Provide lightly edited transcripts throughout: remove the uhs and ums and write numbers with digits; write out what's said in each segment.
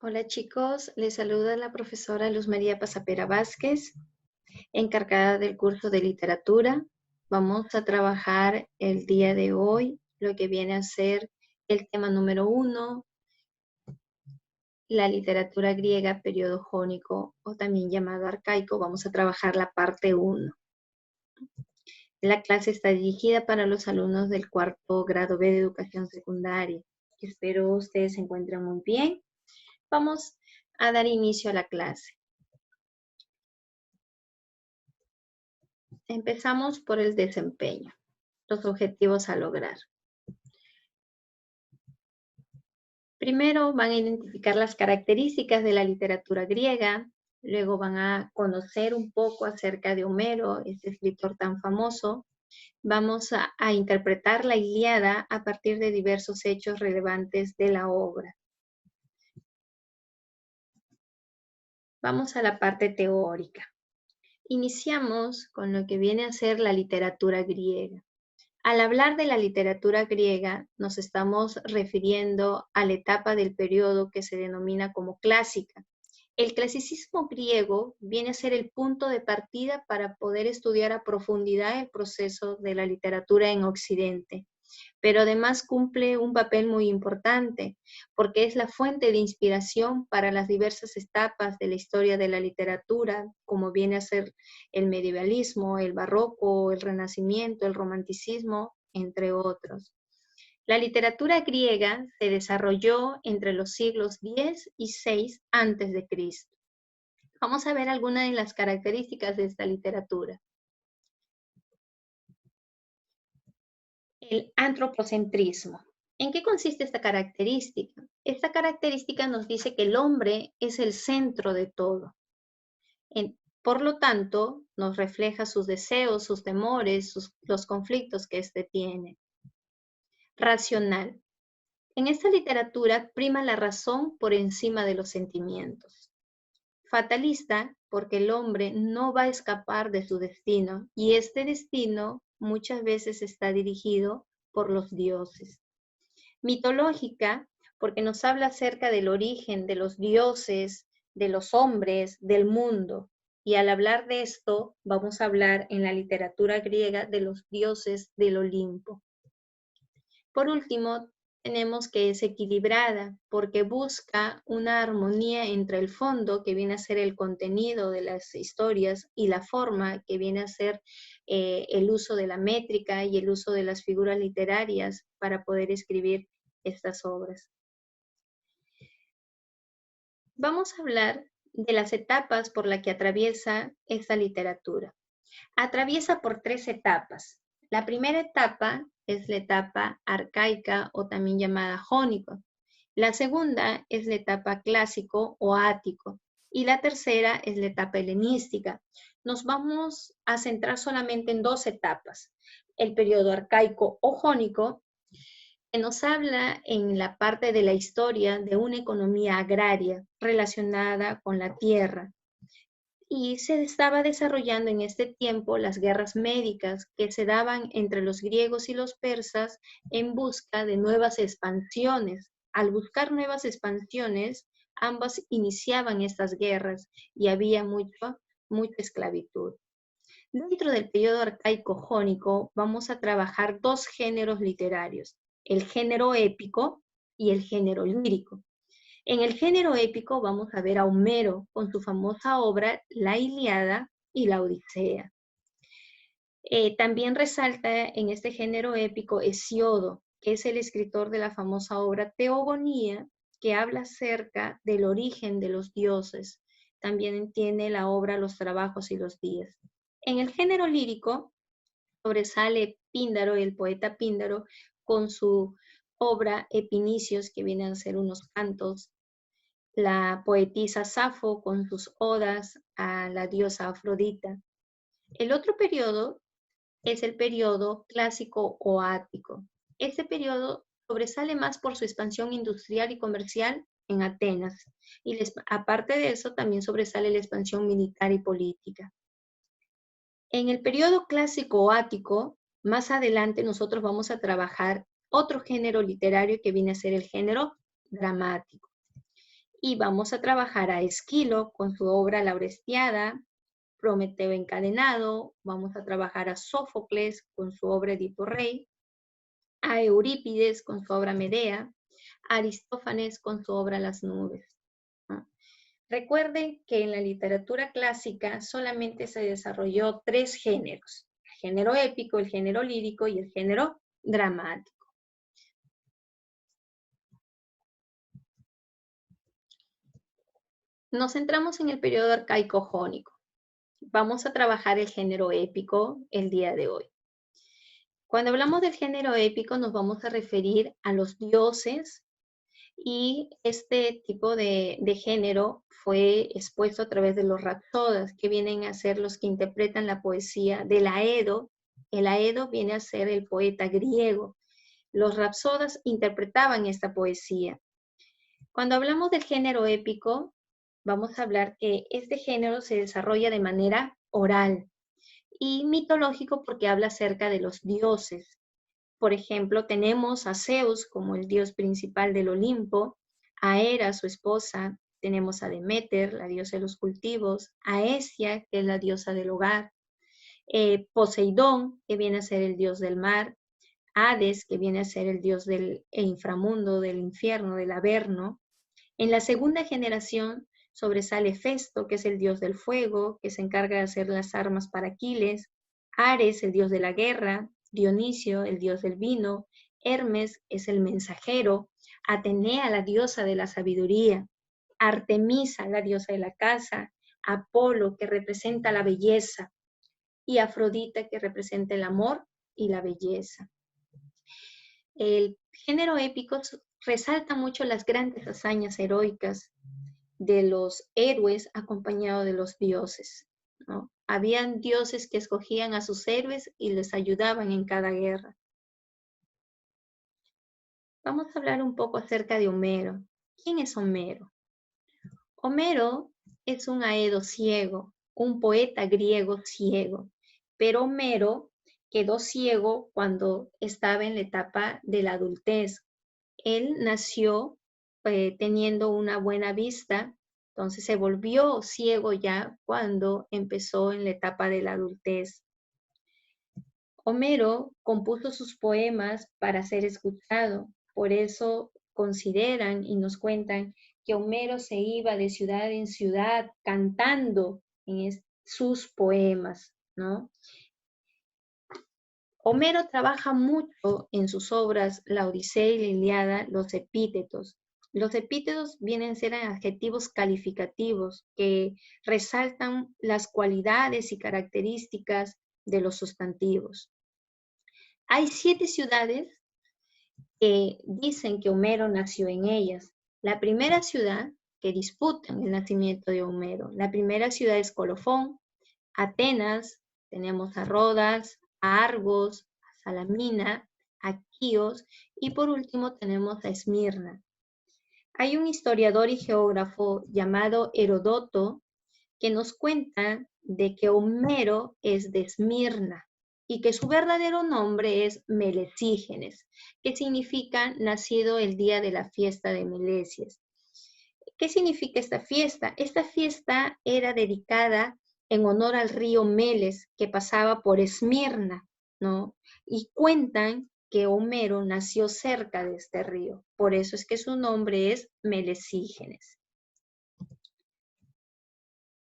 Hola chicos, les saluda la profesora Luz María Pasapera Vázquez, encargada del curso de literatura. Vamos a trabajar el día de hoy lo que viene a ser el tema número 1, la literatura griega, periodo jónico o también llamado arcaico. Vamos a trabajar la parte 1. La clase está dirigida para los alumnos del cuarto grado B de educación secundaria. Espero ustedes se encuentren muy bien. Vamos a dar inicio a la clase. Empezamos por el desempeño, los objetivos a lograr. Primero van a identificar las características de la literatura griega, luego van a conocer un poco acerca de Homero, este escritor tan famoso. Vamos a interpretar la Ilíada a partir de diversos hechos relevantes de la obra. Vamos a la parte teórica. Iniciamos con lo que viene a ser la literatura griega. Al hablar de la literatura griega, nos estamos refiriendo a la etapa del periodo que se denomina como clásica. El clasicismo griego viene a ser el punto de partida para poder estudiar a profundidad el proceso de la literatura en Occidente, pero además cumple un papel muy importante porque es la fuente de inspiración para las diversas etapas de la historia de la literatura, como viene a ser el medievalismo, el barroco, el renacimiento, el romanticismo, entre otros. La literatura griega se desarrolló entre los siglos X y VI a.C. Vamos a ver algunas de las características de esta literatura. El antropocentrismo. ¿En qué consiste esta característica? Esta característica nos dice que el hombre es el centro de todo. Por lo tanto, nos refleja sus deseos, sus temores, los conflictos que éste tiene. Racional. En esta literatura prima la razón por encima de los sentimientos. Fatalista, porque el hombre no va a escapar de su destino, y este destino muchas veces está dirigido por los dioses. Mitológica, porque nos habla acerca del origen de los dioses, de los hombres, del mundo. Y al hablar de esto, vamos a hablar en la literatura griega de los dioses del Olimpo. Por último, tenemos que es equilibrada porque busca una armonía entre el fondo, que viene a ser el contenido de las historias, y la forma, que viene a ser el uso de la métrica y el uso de las figuras literarias para poder escribir estas obras. Vamos a hablar de las etapas por las que atraviesa esta literatura. Atraviesa por 3 etapas. La primera etapa es la etapa arcaica o también llamada jónico. La segunda es la etapa clásico o ático. Y la tercera es la etapa helenística. Nos vamos a centrar solamente en 2 etapas. El periodo arcaico o jónico, que nos habla en la parte de la historia de una economía agraria relacionada con la tierra. Y se estaba desarrollando en este tiempo las guerras médicas que se daban entre los griegos y los persas en busca de nuevas expansiones. Al buscar nuevas expansiones, ambas iniciaban estas guerras y había mucha esclavitud. Dentro del periodo arcaico jónico vamos a trabajar 2 géneros literarios, el género épico y el género lírico. En el género épico vamos a ver a Homero con su famosa obra La Ilíada y la Odisea. También resalta en este género épico Hesíodo, que es el escritor de la famosa obra Teogonía, que habla acerca del origen de los dioses. También tiene la obra Los trabajos y los días. En el género lírico sobresale Píndaro, el poeta Píndaro, con su obra Epinicios, que vienen a ser unos cantos. La poetisa Safo con sus odas a la diosa Afrodita. El otro periodo es el periodo clásico o ático. Este periodo sobresale más por su expansión industrial y comercial en Atenas. Y aparte de eso, también sobresale la expansión militar y política. En el periodo clásico o ático, más adelante nosotros vamos a trabajar otro género literario que viene a ser el género dramático. Y vamos a trabajar a Esquilo con su obra La Orestiada, Prometeo encadenado, vamos a trabajar a Sófocles con su obra Edipo Rey, a Eurípides con su obra Medea, a Aristófanes con su obra Las nubes, ¿no? Recuerden que en la literatura clásica solamente se desarrolló 3 géneros: el género épico, el género lírico y el género dramático. Nos centramos en el periodo arcaico jónico. Vamos a trabajar el género épico el día de hoy. Cuando hablamos del género épico nos vamos a referir a los dioses, y este tipo de género fue expuesto a través de los rapsodas, que vienen a ser los que interpretan la poesía del Aedo. El Aedo viene a ser el poeta griego. Los rapsodas interpretaban esta poesía. Cuando hablamos del género épico, vamos a hablar que este género se desarrolla de manera oral y mitológico porque habla acerca de los dioses. Por ejemplo, tenemos a Zeus como el dios principal del Olimpo, a Hera, su esposa, tenemos a Deméter, la diosa de los cultivos, a Hesia, que es la diosa del hogar, Poseidón, que viene a ser el dios del mar, Hades, que viene a ser el dios del inframundo, del infierno, del averno. En la segunda generación sobresale Hefesto, que es el dios del fuego, que se encarga de hacer las armas para Aquiles, Ares, el dios de la guerra, Dionisio, el dios del vino, Hermes es el mensajero, Atenea, la diosa de la sabiduría, Artemisa, la diosa de la caza, Apolo, que representa la belleza, y Afrodita, que representa el amor y la belleza. El género épico resalta mucho las grandes hazañas heroicas de los héroes acompañados de los dioses, ¿no? Habían dioses que escogían a sus héroes y les ayudaban en cada guerra. Vamos a hablar un poco acerca de Homero. ¿Quién es Homero? Homero es un aedo ciego, un poeta griego ciego, pero Homero quedó ciego cuando estaba en la etapa de la adultez. Él nació teniendo una buena vista, entonces se volvió ciego ya cuando empezó en la etapa de la adultez. Homero compuso sus poemas para ser escuchado, por eso consideran y nos cuentan que Homero se iba de ciudad en ciudad cantando sus poemas, ¿no? Homero trabaja mucho en sus obras, la Odisea y la Ilíada, los epítetos. Los epítetos vienen a ser adjetivos calificativos que resaltan las cualidades y características de los sustantivos. Hay 7 ciudades que dicen que Homero nació en ellas. La primera ciudad que disputan el nacimiento de Homero. La primera ciudad es Colofón, Atenas, tenemos a Rodas, a Argos, a Salamina, a Quíos y por último tenemos a Esmirna. Hay un historiador y geógrafo llamado Herodoto que nos cuenta de que Homero es de Esmirna y que su verdadero nombre es Melesígenes, que significa nacido el día de la fiesta de Melesias. ¿Qué significa esta fiesta? Esta fiesta era dedicada en honor al río Meles que pasaba por Esmirna, ¿no? Y cuentan que Homero nació cerca de este río, por eso es que su nombre es Melesígenes.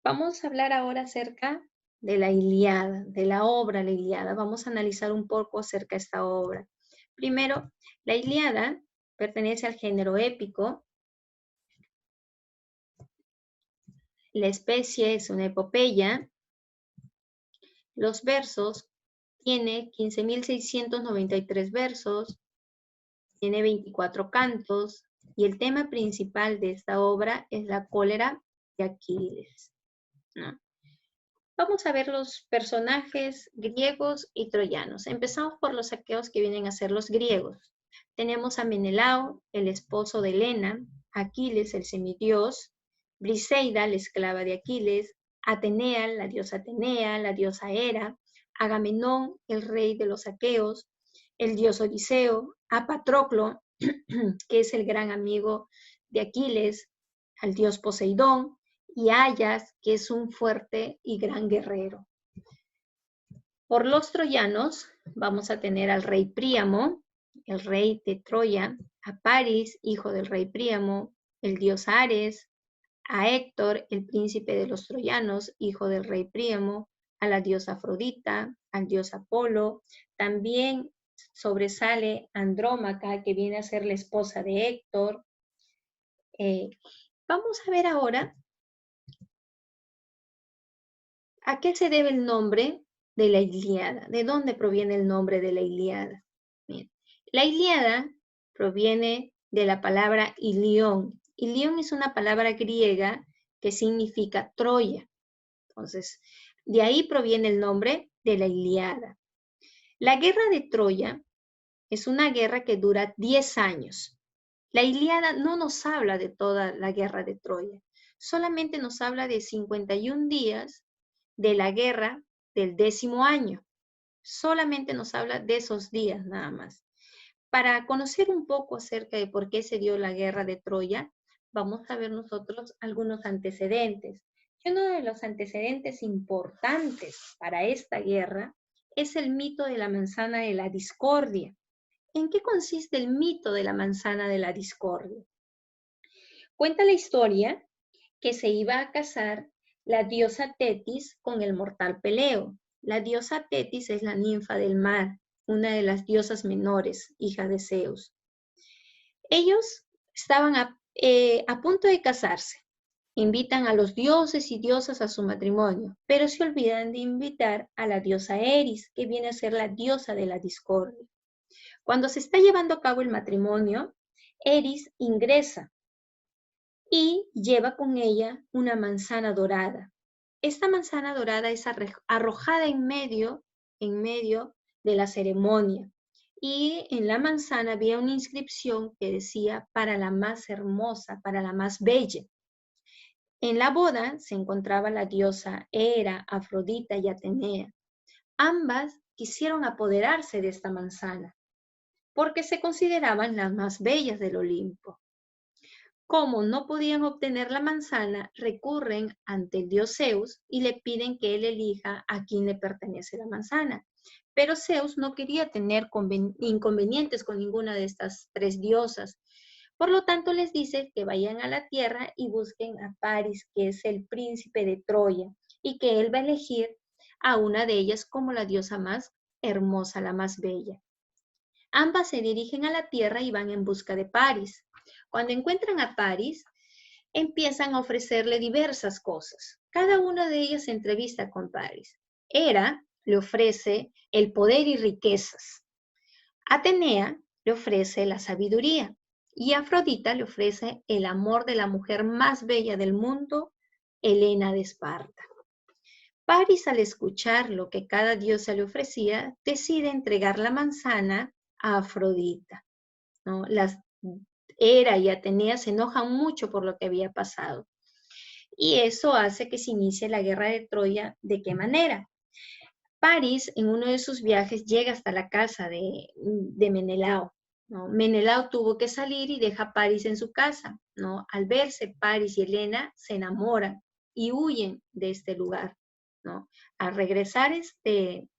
Vamos a hablar ahora acerca de la Ilíada, de la obra La Ilíada. Vamos a analizar un poco acerca de esta obra. Primero, la Ilíada pertenece al género épico. La especie es una epopeya. Los versos tiene 15.693 versos, tiene 24 cantos y el tema principal de esta obra es la cólera de Aquiles, ¿no? Vamos a ver los personajes griegos y troyanos. Empezamos por los aqueos que vienen a ser los griegos. Tenemos a Menelao, el esposo de Helena, Aquiles, el semidios, Briseida, la esclava de Aquiles, Atenea, la diosa Hera, Agamenón, el rey de los aqueos, el dios Odiseo, a Patroclo, que es el gran amigo de Aquiles, al dios Poseidón, y Ayas, que es un fuerte y gran guerrero. Por los troyanos vamos a tener al rey Príamo, el rey de Troya, a Paris, hijo del rey Príamo, el dios Ares, a Héctor, el príncipe de los troyanos, hijo del rey Príamo, a la diosa Afrodita, al dios Apolo. También sobresale Andrómaca, que viene a ser la esposa de Héctor. Vamos a ver ahora a qué se debe el nombre de la Ilíada. ¿De dónde proviene el nombre de la Ilíada? Bien. La Ilíada proviene de la palabra Ilión. Ilión es una palabra griega que significa Troya. Entonces, de ahí proviene el nombre de la Ilíada. La guerra de Troya es una guerra que dura 10 años. La Ilíada no nos habla de toda la guerra de Troya, solamente nos habla de 51 días de la guerra del 10º año. Solamente nos habla de esos días nada más. Para conocer un poco acerca de por qué se dio la guerra de Troya, vamos a ver nosotros algunos antecedentes. Y uno de los antecedentes importantes para esta guerra es el mito de la manzana de la discordia. ¿En qué consiste el mito de la manzana de la discordia? Cuenta la historia que se iba a casar la diosa Tetis con el mortal Peleo. La diosa Tetis es la ninfa del mar, una de las diosas menores, hija de Zeus. Ellos estaban a punto de casarse. Invitan a los dioses y diosas a su matrimonio, pero se olvidan de invitar a la diosa Eris, que viene a ser la diosa de la discordia. Cuando se está llevando a cabo el matrimonio, Eris ingresa y lleva con ella una manzana dorada. Esta manzana dorada es arrojada en medio de la ceremonia. Y en la manzana había una inscripción que decía, para la más hermosa, para la más bella. En la boda se encontraba la diosa Hera, Afrodita y Atenea. Ambas quisieron apoderarse de esta manzana, porque se consideraban las más bellas del Olimpo. Como no podían obtener la manzana, recurren ante el dios Zeus y le piden que él elija a quién le pertenece la manzana. Pero Zeus no quería tener inconvenientes con ninguna de estas tres diosas. Por lo tanto, les dice que vayan a la tierra y busquen a Paris, que es el príncipe de Troya, y que él va a elegir a una de ellas como la diosa más hermosa, la más bella. Ambas se dirigen a la tierra y van en busca de Paris. Cuando encuentran a Paris, empiezan a ofrecerle diversas cosas. Cada una de ellas se entrevista con Paris. Hera le ofrece el poder y riquezas. Atenea le ofrece la sabiduría. Y Afrodita le ofrece el amor de la mujer más bella del mundo, Helena de Esparta. Paris, al escuchar lo que cada diosa le ofrecía, decide entregar la manzana a Afrodita, ¿no? Hera y Atenea se enojan mucho por lo que había pasado. Y eso hace que se inicie la guerra de Troya. ¿De qué manera? Paris, en uno de sus viajes, llega hasta la casa de Menelao, ¿no? Menelao tuvo que salir y deja a Paris en su casa, ¿no? Al verse, Paris y Helena se enamoran y huyen de este lugar, ¿no? Al regresar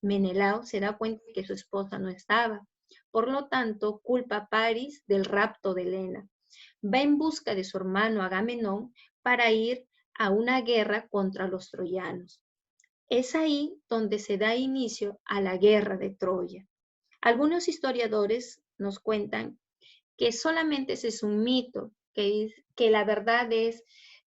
Menelao se da cuenta de que su esposa no estaba. Por lo tanto, culpa a Paris del rapto de Helena. Va en busca de su hermano Agamenón para ir a una guerra contra los troyanos. Es ahí donde se da inicio a la guerra de Troya. Algunos historiadores nos cuentan que solamente ese es un mito, que la verdad es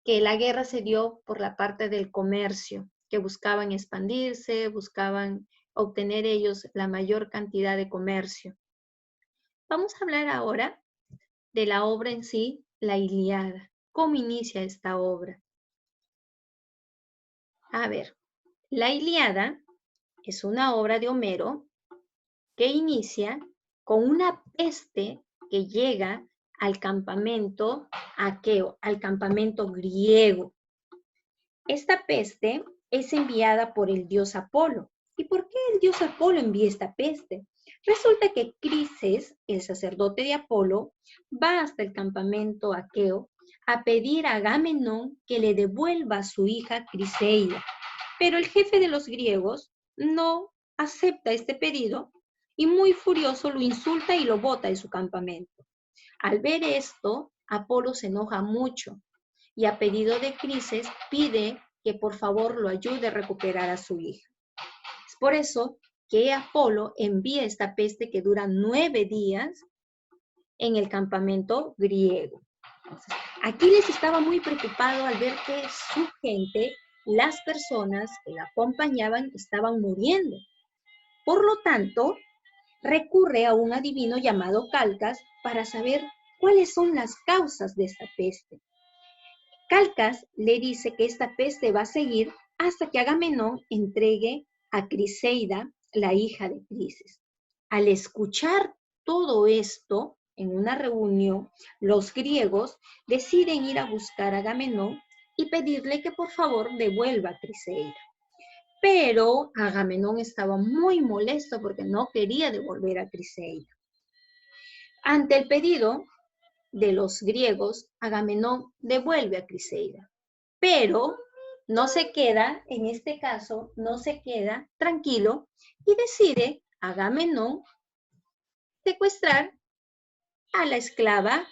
que la guerra se dio por la parte del comercio, que buscaban expandirse, buscaban obtener ellos la mayor cantidad de comercio. Vamos a hablar ahora de la obra en sí, la Ilíada. ¿Cómo inicia esta obra? A ver, la Ilíada es una obra de Homero que inicia con una peste que llega al campamento aqueo, al campamento griego. Esta peste es enviada por el dios Apolo. ¿Y por qué el dios Apolo envía esta peste? Resulta que Crises, el sacerdote de Apolo, va hasta el campamento aqueo a pedir a Agamenón que le devuelva a su hija Criseida. Pero el jefe de los griegos no acepta este pedido y muy furioso lo insulta y lo bota de su campamento. Al ver esto, Apolo se enoja mucho y a pedido de Crises pide que por favor lo ayude a recuperar a su hija. Es por eso que Apolo envía esta peste que dura 9 días en el campamento griego. Entonces, Aquiles estaba muy preocupado al ver que su gente, las personas que la acompañaban, estaban muriendo. Por lo tanto, recurre a un adivino llamado Calcas para saber cuáles son las causas de esta peste. Calcas le dice que esta peste va a seguir hasta que Agamenón entregue a Criseida, la hija de Crises. Al escuchar todo esto, en una reunión, los griegos deciden ir a buscar a Agamenón y pedirle que por favor devuelva a Criseida. Pero Agamenón estaba muy molesto porque no quería devolver a Criseida. Ante el pedido de los griegos, Agamenón devuelve a Criseida. Pero no se queda, en este caso, no se queda tranquilo y decide Agamenón secuestrar a la esclava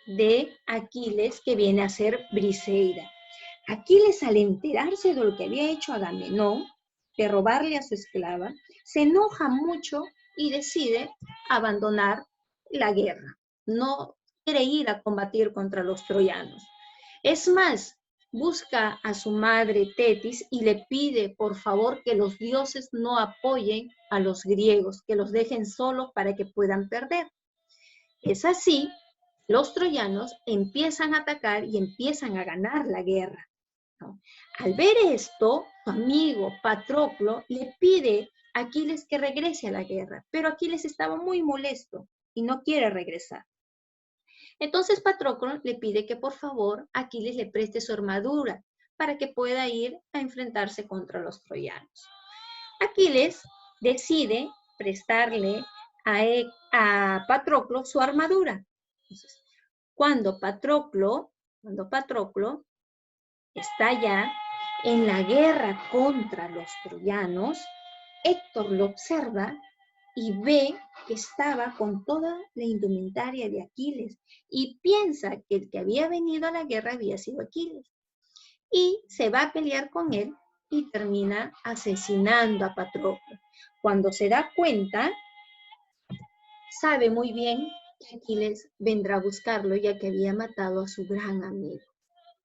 de Aquiles que viene a ser Briseida. Aquiles, al enterarse de lo que había hecho Agamenón, de robarle a su esclava, se enoja mucho y decide abandonar la guerra. No quiere ir a combatir contra los troyanos. Es más, busca a su madre Tetis y le pide por favor que los dioses no apoyen a los griegos, que los dejen solos para que puedan perder. Es así, los troyanos empiezan a atacar y empiezan a ganar la guerra, ¿no? Al ver esto, su amigo Patroclo le pide a Aquiles que regrese a la guerra, pero Aquiles estaba muy molesto y no quiere regresar. Entonces Patroclo le pide que por favor Aquiles le preste su armadura para que pueda ir a enfrentarse contra los troyanos. Aquiles decide prestarle a Patroclo su armadura. Entonces, cuando Patroclo está ya en la guerra contra los troyanos, Héctor lo observa y ve que estaba con toda la indumentaria de Aquiles y piensa que el que había venido a la guerra había sido Aquiles. Y se va a pelear con él y termina asesinando a Patroclo. Cuando se da cuenta, sabe muy bien que Aquiles vendrá a buscarlo ya que había matado a su gran amigo.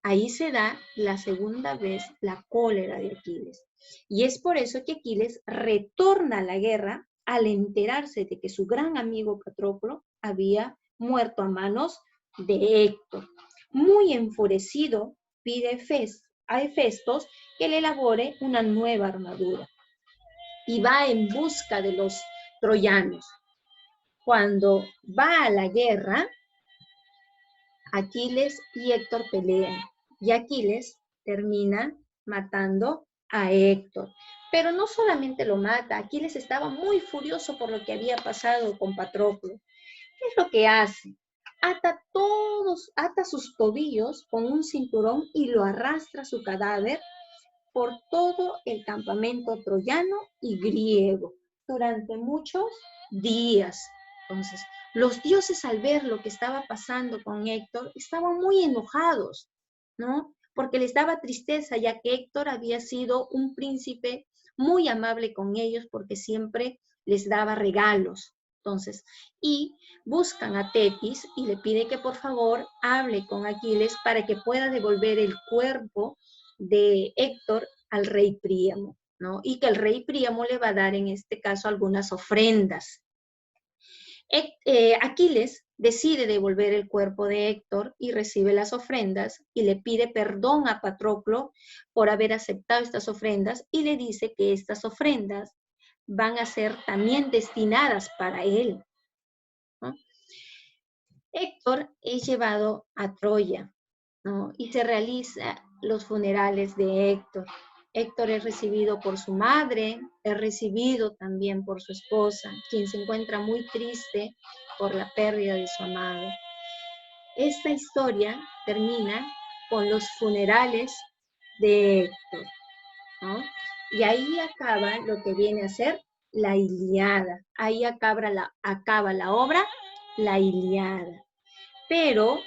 Ahí se da la segunda vez la cólera de Aquiles. Y es por eso que Aquiles retorna a la guerra al enterarse de que su gran amigo Patroclo había muerto a manos de Héctor. Muy enfurecido, pide a Hefestos que le elabore una nueva armadura y va en busca de los troyanos. Cuando va a la guerra, Aquiles y Héctor pelean y Aquiles termina matando a Héctor. Pero no solamente lo mata, Aquiles estaba muy furioso por lo que había pasado con Patroclo. ¿Qué es lo que hace? Ata sus tobillos con un cinturón y lo arrastra su cadáver por todo el campamento troyano y griego durante muchos días. Entonces, los dioses al ver lo que estaba pasando con Héctor estaban muy enojados, ¿no? Porque les daba tristeza, ya que Héctor había sido un príncipe muy amable con ellos porque siempre les daba regalos. Entonces, y buscan a Tetis y le pide que por favor hable con Aquiles para que pueda devolver el cuerpo de Héctor al rey Príamo, ¿no? Y que el rey Príamo le va a dar en este caso algunas ofrendas. Aquiles decide devolver el cuerpo de Héctor y recibe las ofrendas y le pide perdón a Patroclo por haber aceptado estas ofrendas y le dice que estas ofrendas van a ser también destinadas para él, ¿no? Héctor es llevado a Troya, ¿no? Y se realizan los funerales de Héctor. Héctor es recibido por su madre, es recibido también por su esposa, quien se encuentra muy triste por la pérdida de su amado. esta historia termina con los funerales de Héctor, ¿no? Y ahí acaba lo que viene a ser la Ilíada. Ahí acaba la obra, la Ilíada. Pero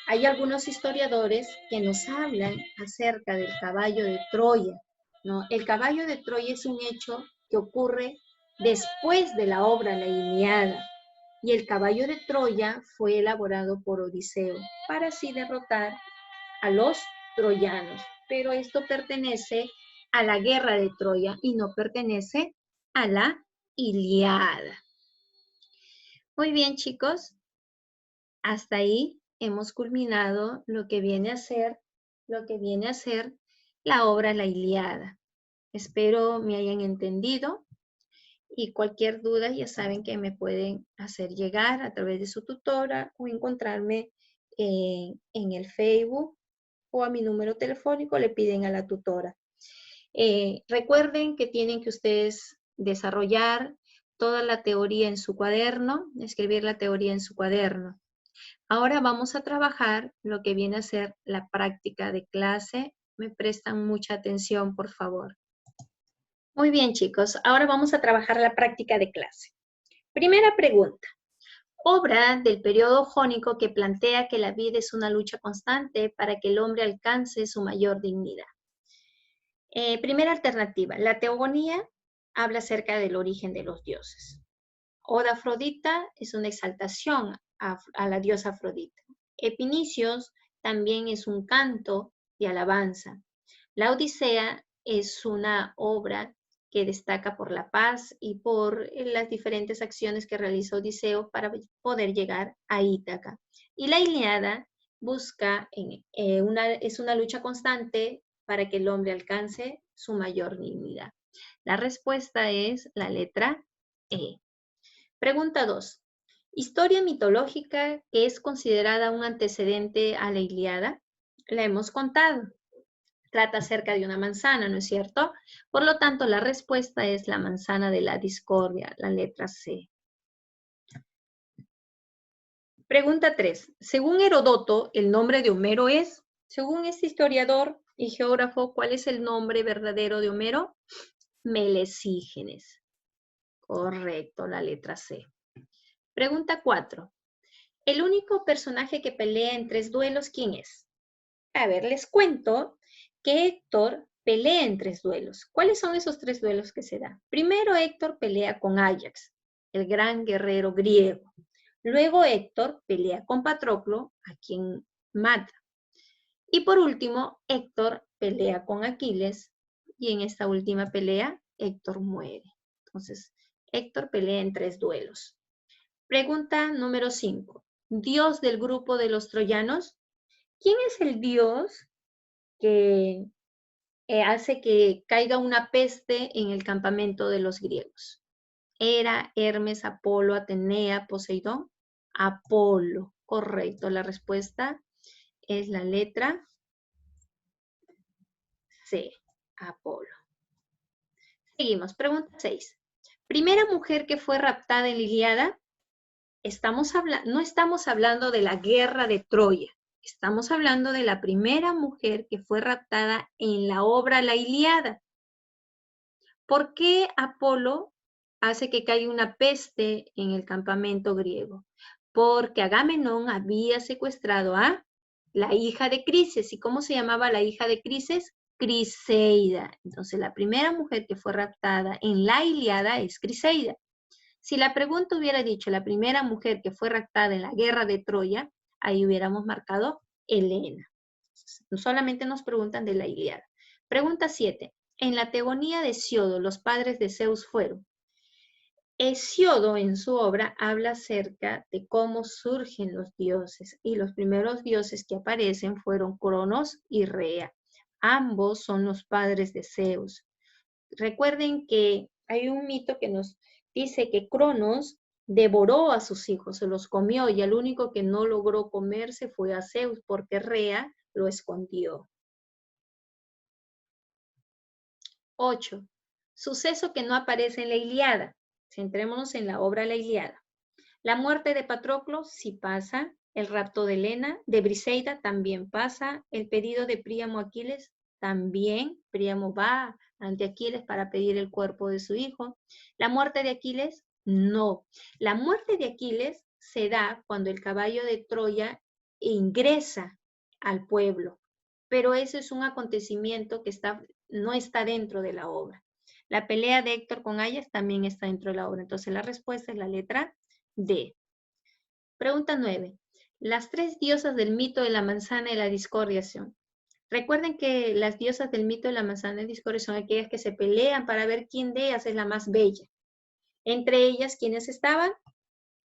hay algunos historiadores que nos hablan acerca del caballo de Troya, ¿no? El caballo de Troya es un hecho que ocurre después de la obra La Ilíada, y el caballo de Troya fue elaborado por Odiseo para así derrotar a los troyanos. Pero esto pertenece a la guerra de Troya y no pertenece a la Ilíada. Muy bien, chicos. Hasta ahí hemos culminado lo que viene a ser la obra La Ilíada. Espero me hayan entendido y cualquier duda ya saben que me pueden hacer llegar a través de su tutora o encontrarme en el Facebook o a mi número telefónico le piden a la tutora. Recuerden que tienen que ustedes desarrollar toda la teoría en su cuaderno, escribir la teoría en su cuaderno. Ahora vamos a trabajar lo que viene a ser la práctica de clase. Me prestan mucha atención, por favor. Muy bien, chicos. Ahora vamos a trabajar la práctica de clase. Primera pregunta. Obra del periodo jónico que plantea que la vida es una lucha constante para que el hombre alcance su mayor dignidad. Primera alternativa. La teogonía habla acerca del origen de los dioses. Oda Afrodita es una exaltación a la diosa Afrodita. Epinicios también es un canto de alabanza. La Odisea es una obra que destaca por la paz y por las diferentes acciones que realizó Odiseo para poder llegar a Ítaca. Y la Ilíada busca, es una lucha constante para que el hombre alcance su mayor dignidad. La respuesta es la letra E. Pregunta 2. Historia mitológica que es considerada un antecedente a la Ilíada. La hemos contado. Trata acerca de una manzana, ¿no es cierto? Por lo tanto, la respuesta es la manzana de la discordia, la letra C. Pregunta 3. Según Herodoto, el nombre de Homero es, según este historiador y geógrafo, ¿cuál es el nombre verdadero de Homero? Melesígenes. Correcto, la letra C. Pregunta 4. El único personaje que pelea en 3 duelos, ¿quién es? A ver, les cuento que Héctor pelea en 3 duelos. ¿Cuáles son esos 3 duelos que se dan? Primero Héctor pelea con Áyax, el gran guerrero griego. Luego Héctor pelea con Patroclo, a quien mata. Y por último, Héctor pelea con Aquiles y en esta última pelea, Héctor muere. Entonces, Héctor pelea en 3 duelos. Pregunta número 5. Dios del grupo de los troyanos. ¿Quién es el dios que hace que caiga una peste en el campamento de los griegos? ¿Hera, Hermes, Apolo, Atenea, Poseidón? Apolo. Correcto. La respuesta es la letra C. Apolo. Seguimos. Pregunta 6. Primera mujer que fue raptada en la Ilíada. No estamos hablando de la guerra de Troya. Estamos hablando de la primera mujer que fue raptada en la obra La Ilíada. ¿Por qué Apolo hace que caiga una peste en el campamento griego? Porque Agamenón había secuestrado a la hija de Crises. ¿Y cómo se llamaba la hija de Crises? Criseida. Entonces, la primera mujer que fue raptada en la Ilíada es Criseida. Si la pregunta hubiera dicho la primera mujer que fue raptada en la guerra de Troya, ahí hubiéramos marcado Helena. Solamente nos preguntan de la Ilíada. Pregunta 7. En la teogonía de Hesiodo, los padres de Zeus fueron. Hesiodo en su obra habla acerca de cómo surgen los dioses y los primeros dioses que aparecen fueron Cronos y Rea. Ambos son los padres de Zeus. Recuerden que hay un mito que nos dice que Cronos devoró a sus hijos, se los comió y el único que no logró comerse fue a Zeus porque Rea lo escondió. 8. Suceso que no aparece en la Ilíada. Centrémonos en la obra La Ilíada. La muerte de Patroclo sí pasa, El rapto de Helena, de Briseida también pasa. El pedido de Príamo a Aquiles también. Príamo va ante Aquiles para pedir el cuerpo de su hijo. La muerte de Aquiles, no. La muerte de Aquiles se da cuando el caballo de Troya ingresa al pueblo. Pero eso es un acontecimiento que no está dentro de la obra. La pelea de Héctor con Ayas también está dentro de la obra. Entonces la respuesta es la letra D. Pregunta 9. Las tres diosas del mito de la manzana y la discordia son. Recuerden que las diosas del mito de la manzana y la discordia son aquellas que se pelean para ver quién de ellas es la más bella. Entre ellas, ¿quiénes estaban?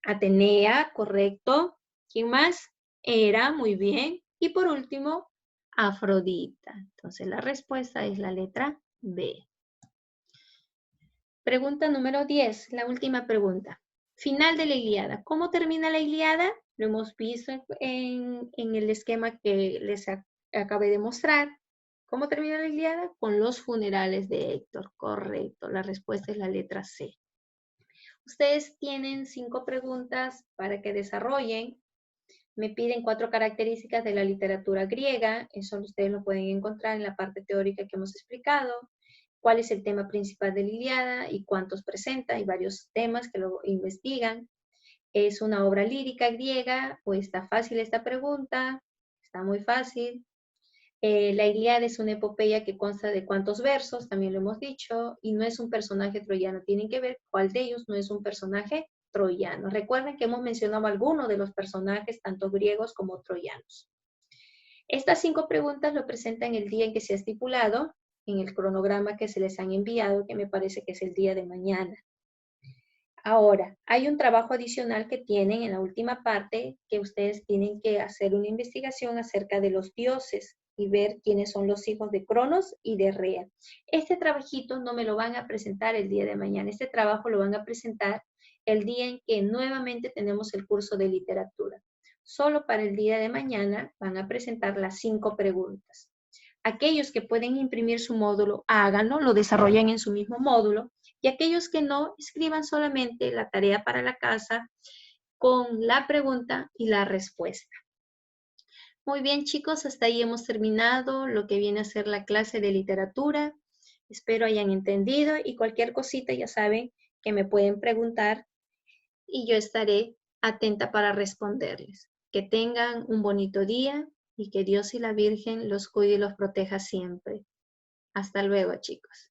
Atenea, correcto. ¿Quién más? Hera, muy bien. Y por último, Afrodita. Entonces la respuesta es la letra B. Pregunta número 10, la última pregunta. Final de la Ilíada. ¿Cómo termina la Ilíada? Lo hemos visto en el esquema que les acabé de mostrar. ¿Cómo termina la Ilíada? Con los funerales de Héctor. Correcto. La respuesta es la letra C. Ustedes tienen 5 preguntas para que desarrollen. Me piden 4 características de la literatura griega. Eso ustedes lo pueden encontrar en la parte teórica que hemos explicado. ¿Cuál es el tema principal de la Ilíada y cuántos presenta? Hay varios temas que lo investigan. ¿Es una obra lírica griega o está fácil esta pregunta? Está muy fácil. La Ilíada es una epopeya que consta de cuántos versos, también lo hemos dicho, y no es un personaje troyano. Tienen que ver cuál de ellos no es un personaje troyano. Recuerden que hemos mencionado algunos de los personajes, tanto griegos como troyanos. Estas 5 preguntas lo presentan el día en que se ha estipulado, en el cronograma que se les han enviado, que me parece que es el día de mañana. Ahora, hay un trabajo adicional que tienen en la última parte, que ustedes tienen que hacer una investigación acerca de los dioses y ver quiénes son los hijos de Cronos y de Rea. Este trabajito no me lo van a presentar el día de mañana, este trabajo lo van a presentar el día en que nuevamente tenemos el curso de literatura. Solo para el día de mañana van a presentar las 5 preguntas. Aquellos que pueden imprimir su módulo, háganlo, lo desarrollen en su mismo módulo, y aquellos que no, escriban solamente la tarea para la casa con la pregunta y la respuesta. Muy bien, chicos, hasta ahí hemos terminado lo que viene a ser la clase de literatura. Espero hayan entendido y cualquier cosita ya saben que me pueden preguntar y yo estaré atenta para responderles. Que tengan un bonito día y que Dios y la Virgen los cuide y los proteja siempre. Hasta luego, chicos.